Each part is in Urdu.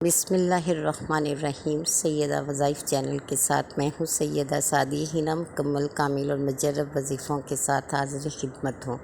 بسم اللہ الرحمن الرحیم۔ سیدہ وظائف چینل کے ساتھ میں ہوں سیدہ سعدیہ ہنا، مکمل کامل اور مجرب وظیفوں کے ساتھ حاضر خدمت ہوں۔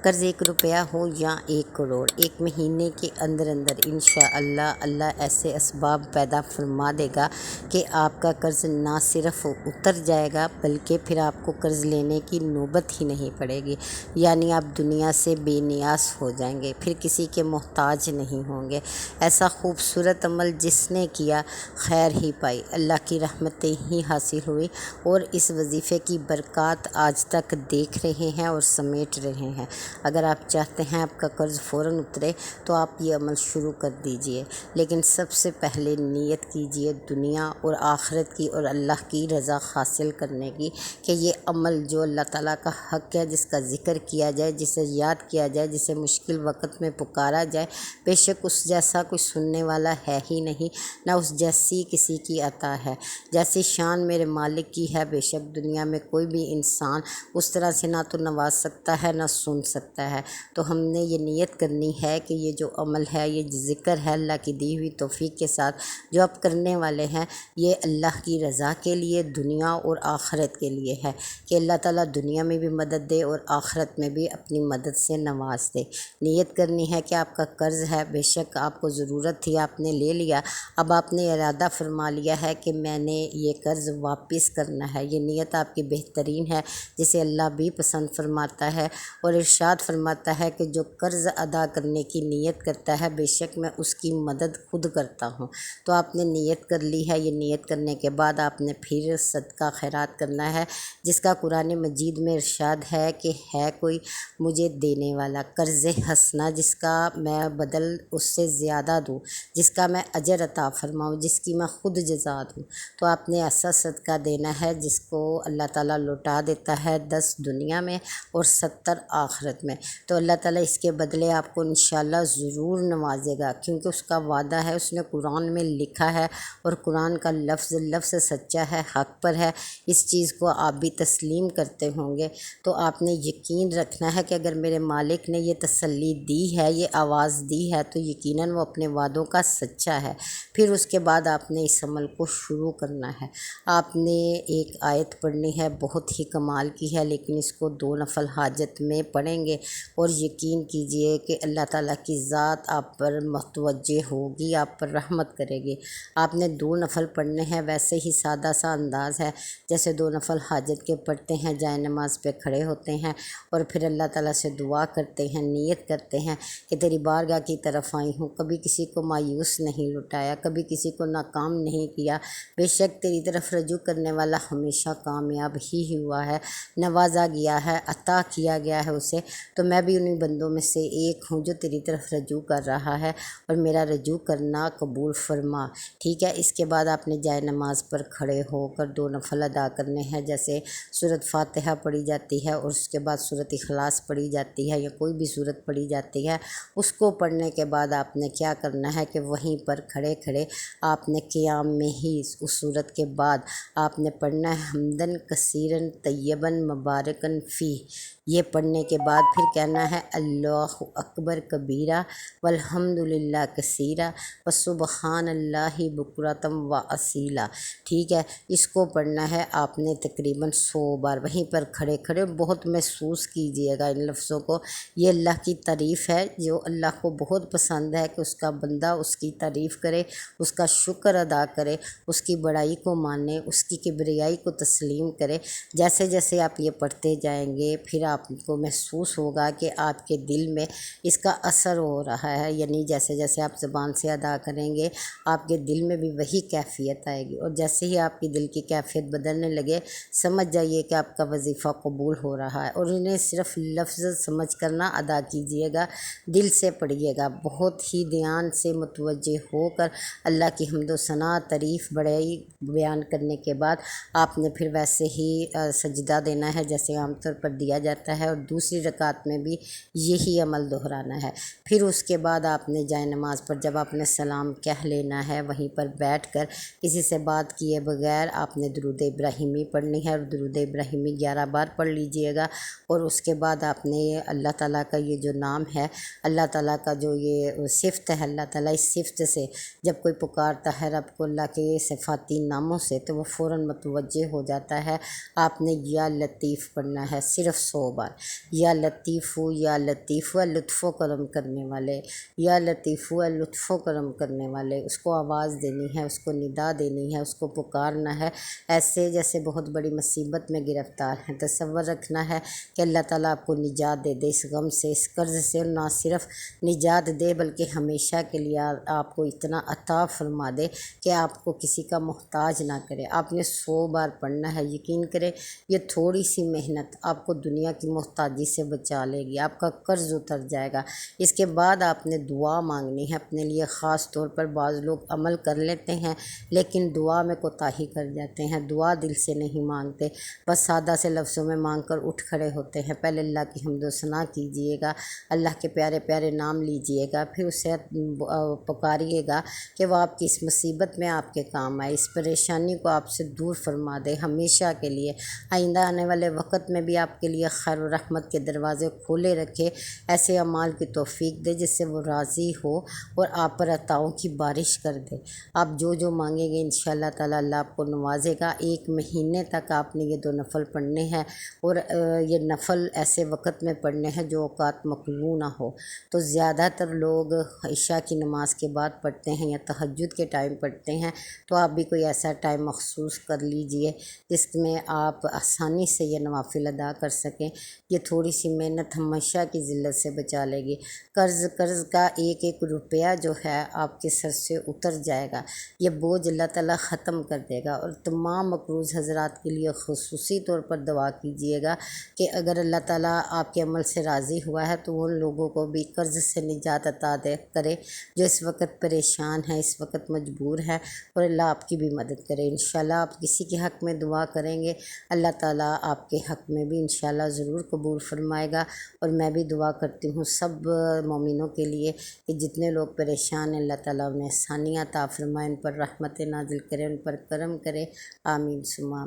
قرض 1 روپیہ ہو یا 1 کروڑ، 1 مہینے کے اندر انشاءاللہ اللہ ایسے اسباب پیدا فرما دے گا کہ آپ کا قرض نہ صرف اتر جائے گا بلکہ پھر آپ کو قرض لینے کی نوبت ہی نہیں پڑے گی، یعنی آپ دنیا سے بے نیاز ہو جائیں گے، پھر کسی کے محتاج نہیں ہوں گے۔ ایسا خوبصورت عمل جس نے کیا خیر ہی پائی، اللہ کی رحمتیں ہی حاصل ہوئی، اور اس وظیفے کی برکات آج تک دیکھ رہے ہیں اور سمیٹ رہے ہیں۔ اگر آپ چاہتے ہیں آپ کا قرض فوراً اترے تو آپ یہ عمل شروع کر دیجئے، لیکن سب سے پہلے نیت کیجئے دنیا اور آخرت کی اور اللہ کی رضا حاصل کرنے کی، کہ یہ عمل جو اللہ تعالیٰ کا حق ہے، جس کا ذکر کیا جائے، جسے یاد کیا جائے، جسے مشکل وقت میں پکارا جائے، بے شک اس جیسا کوئی سننے والا ہے ہی نہیں، نہ اس جیسی کسی کی عطا ہے۔ جیسی شان میرے مالک کی ہے، بے شک دنیا میں کوئی بھی انسان اس طرح سے نہ تو نواز سکتا ہے نہ سن سکتا ہے۔ تو ہم نے یہ نیت کرنی ہے کہ یہ جو عمل ہے، یہ ذکر ہے، اللہ کی دی ہوئی توفیق کے ساتھ جو آپ کرنے والے ہیں، یہ اللہ کی رضا کے لیے، دنیا اور آخرت کے لیے ہے، کہ اللہ تعالیٰ دنیا میں بھی مدد دے اور آخرت میں بھی اپنی مدد سے نواز دے۔ نیت کرنی ہے کہ آپ کا قرض ہے، بے شک آپ کو ضرورت تھی، آپ نے لے لیا، اب آپ نے ارادہ فرما لیا ہے کہ میں نے یہ قرض واپس کرنا ہے۔ یہ نیت آپ کی بہترین ہے، جسے اللہ بھی پسند فرماتا ہے، اور ارشاد فرماتا ہے کہ جو قرض ادا کرنے کی نیت کرتا ہے، بے شک میں اس کی مدد خود کرتا ہوں۔ تو آپ نے نیت کر لی ہے، یہ نیت کرنے کے بعد آپ نے پھر صدقہ خیرات کرنا ہے، جس کا قرآن مجید میں ارشاد ہے کہ ہے کوئی مجھے دینے والا، قرض حسنہ، جس کا میں بدل اس سے زیادہ دوں، جس کا میں اجر عطا فرماؤں، جس کی میں خود جزا دوں۔ تو آپ نے ایسا صدقہ دینا ہے جس کو اللہ تعالیٰ لوٹا دیتا ہے 10 دنیا میں اور 70 آخرت میں۔ تو اللہ تعالیٰ اس کے بدلے آپ کو انشاءاللہ ضرور نوازے گا، کیونکہ اس کا وعدہ ہے، اس نے قرآن میں لکھا ہے، اور قرآن کا لفظ لفظ سچا ہے، حق پر ہے۔ اس چیز کو آپ بھی تسلیم کرتے ہوں گے، تو آپ نے یقین رکھنا ہے کہ اگر میرے مالک نے یہ تسلی دی ہے، یہ آواز دی ہے، تو یقیناً وہ اپنے وعدوں کا سچا ہے۔ پھر اس کے بعد آپ نے اس عمل کو شروع کرنا ہے۔ آپ نے ایک آیت پڑھنی ہے، بہت ہی کمال کی ہے، لیکن اس کو 2 نفل حاجت میں پڑھیں گے، اور یقین کیجئے کہ اللہ تعالیٰ کی ذات آپ پر متوجہ ہوگی، آپ پر رحمت کرے گی۔ آپ نے 2 نفل پڑھنے ہیں، ویسے ہی سادہ سا انداز ہے، جیسے 2 نفل حاجت کے پڑھتے ہیں، جائے نماز پہ کھڑے ہوتے ہیں اور پھر اللہ تعالیٰ سے دعا کرتے ہیں، نیت کرتے ہیں کہ تیری بارگاہ کی طرف آئی ہوں، کبھی کسی کو مایوس نہیں لٹایا، کبھی کسی کو ناکام نہیں کیا، بے شک تیری طرف رجوع کرنے والا ہمیشہ کامیاب ہی ہوا ہے، نوازا گیا ہے، عطا کیا گیا ہے اسے۔ تو میں بھی انہی بندوں میں سے ایک ہوں جو تیری طرف رجوع کر رہا ہے، اور میرا رجوع کرنا قبول فرما۔ ٹھیک ہے، اس کے بعد آپ نے جائے نماز پر کھڑے ہو کر 2 نفل ادا کرنے ہیں، جیسے سورۃ فاتحہ پڑھی جاتی ہے، اور اس کے بعد سورۃ اخلاص پڑھی جاتی ہے، یا کوئی بھی سورت پڑھی جاتی ہے۔ اس کو پڑھنے کے بعد آپ نے کیا کرنا ہے کہ وہیں پر کھڑے کھڑے آپ نے قیام میں ہی اس سورت کے بعد آپ نے پڑھنا ہے حمدن کثیرن طیبن مبارکن فی۔ یہ پڑھنے کے بعد پھر کہنا ہے اللہ اکبر کبیرہ والحمد للہ کثیرہ وسبحان اللہ بکرۃ و اصیلا۔ ٹھیک ہے، اس کو پڑھنا ہے آپ نے تقریباً 100 بار، وہیں پر کھڑے کھڑے بہت محسوس کیجئے گا ان لفظوں کو۔ یہ اللہ کی تعریف ہے، جو اللہ کو بہت پسند ہے کہ اس کا بندہ اس کی تعریف کرے، اس کا شکر ادا کرے، اس کی بڑائی کو مانے، اس کی کبریائی کو تسلیم کرے۔ جیسے جیسے آپ یہ پڑھتے جائیں گے، پھر آپ کو محسوس ہوگا کہ آپ کے دل میں اس کا اثر ہو رہا ہے، یعنی جیسے جیسے آپ زبان سے ادا کریں گے، آپ کے دل میں بھی وہی کیفیت آئے گی، اور جیسے ہی آپ کی دل کی کیفیت بدلنے لگے، سمجھ جائیے کہ آپ کا وظیفہ قبول ہو رہا ہے۔ اور انہیں صرف لفظ سمجھ کر نہ ادا کیجیے گا، دل سے پڑھیے گا، بہت ہی دھیان سے متوجہ ہو کر اللہ کی حمد و ثنا، تعریف، بڑائی بیان کرنے کے بعد آپ نے پھر ویسے ہی سجدہ دینا ہے جیسے عام طور پر دیا جاتا ہے، اور دوسری رکعت رکعت میں بھی یہی عمل دہرانا ہے۔ پھر اس کے بعد آپ نے جائے نماز پر جب آپ نے سلام کہہ لینا ہے، وہیں پر بیٹھ کر کسی سے بات کیے بغیر آپ نے درود ابراہیمی پڑھنی ہے، اور درود ابراہیمی 11 بار پڑھ لیجئے گا۔ اور اس کے بعد آپ نے اللہ تعالیٰ کا یہ جو نام ہے، اللہ تعالیٰ کا جو یہ صفت ہے، اللہ تعالیٰ اس صفت سے جب کوئی پکارتا ہے رب کو اللہ کے صفاتی ناموں سے تو وہ فوراً متوجہ ہو جاتا ہے۔ آپ نے یا لطیف پڑھنا ہے صرف 100 بار، یا لطیف یا لطیف لطف و کرم کرنے والے، یا لطیف لطف و کرم کرنے والے، اس کو آواز دینی ہے، اس کو ندا دینی ہے، اس کو پکارنا ہے، ایسے جیسے بہت بڑی مصیبت میں گرفتار ہیں۔ تصور رکھنا ہے کہ اللہ تعالیٰ آپ کو نجات دے دے اس غم سے، اس قرض سے، اور نہ صرف نجات دے بلکہ ہمیشہ کے لیے آپ کو اتنا عطا فرما دے کہ آپ کو کسی کا محتاج نہ کرے۔ آپ نے 100 بار پڑھنا ہے، یقین کرے یہ تھوڑی سی محنت آپ کو دنیا کی محتاجی سے بچا لے گی، آپ کا قرض اتر جائے گا۔ اس کے بعد آپ نے دعا مانگنی ہے اپنے لیے، خاص طور پر بعض لوگ عمل کر لیتے ہیں لیکن دعا میں کوتاہی کر جاتے ہیں، دعا دل سے نہیں مانگتے، بس سادہ سے لفظوں میں مانگ کر اٹھ کھڑے ہوتے ہیں۔ پہلے اللہ کی حمد و ثنا کیجئے گا، اللہ کے پیارے پیارے نام لیجئے گا، پھر اسے پکاریے گا کہ وہ آپ کی اس مصیبت میں آپ کے کام آئے، اس پریشانی کو آپ سے دور فرما دے ہمیشہ کے لیے، آئندہ آنے والے وقت میں بھی آپ کے لیے خیر و رحمت کے دروازے کھولے رکھے، ایسے اعمال کی توفیق دے جس سے وہ راضی ہو اور آپ پر عطاؤں کی بارش کر دے۔ آپ جو جو مانگیں گے انشاءاللہ تعالیٰ اللہ آپ کو نوازے گا۔ 1 مہینے تک آپ نے یہ 2 نفل پڑھنے ہیں، اور یہ نفل ایسے وقت میں پڑھنے ہیں جو اوقات مقروع نہ ہو۔ تو زیادہ تر لوگ عشاء کی نماز کے بعد پڑھتے ہیں یا تہجد کے ٹائم پڑھتے ہیں، تو آپ بھی کوئی ایسا ٹائم مخصوص کر لیجئے جس میں آپ آسانی سے یہ نوافل ادا کر سکیں۔ یہ تھوڑی سی محنت ہمیشہ کی ذلت سے بچا لے گی۔ قرض کا 1 روپیہ جو ہے آپ کے سر سے اتر جائے گا، یہ بوجھ اللہ تعالیٰ ختم کر دے گا۔ اور تمام مقروض حضرات کے لیے خصوصی طور پر دعا کیجئے گا کہ اگر اللہ تعالیٰ آپ کے عمل سے راضی ہوا ہے تو ان لوگوں کو بھی قرض سے نجات عطا کرے جو اس وقت پریشان ہیں، اس وقت مجبور ہیں، اور اللہ آپ کی بھی مدد کرے۔ انشاءاللہ آپ کسی کے حق میں دعا کریں گے، اللہ تعالیٰ آپ کے حق میں بھی انشاءاللہ ضرور قبول فرمائے گا۔ اور میں بھی دعا کرتی ہوں سب مومنوں کے لیے کہ جتنے لوگ پریشان ہیں اللہ تعالیٰ انہیں آسانیاں عطا فرمائے، ان پر رحمت نازل کرے، ان پر کرم کرے، آمین ثم آمین۔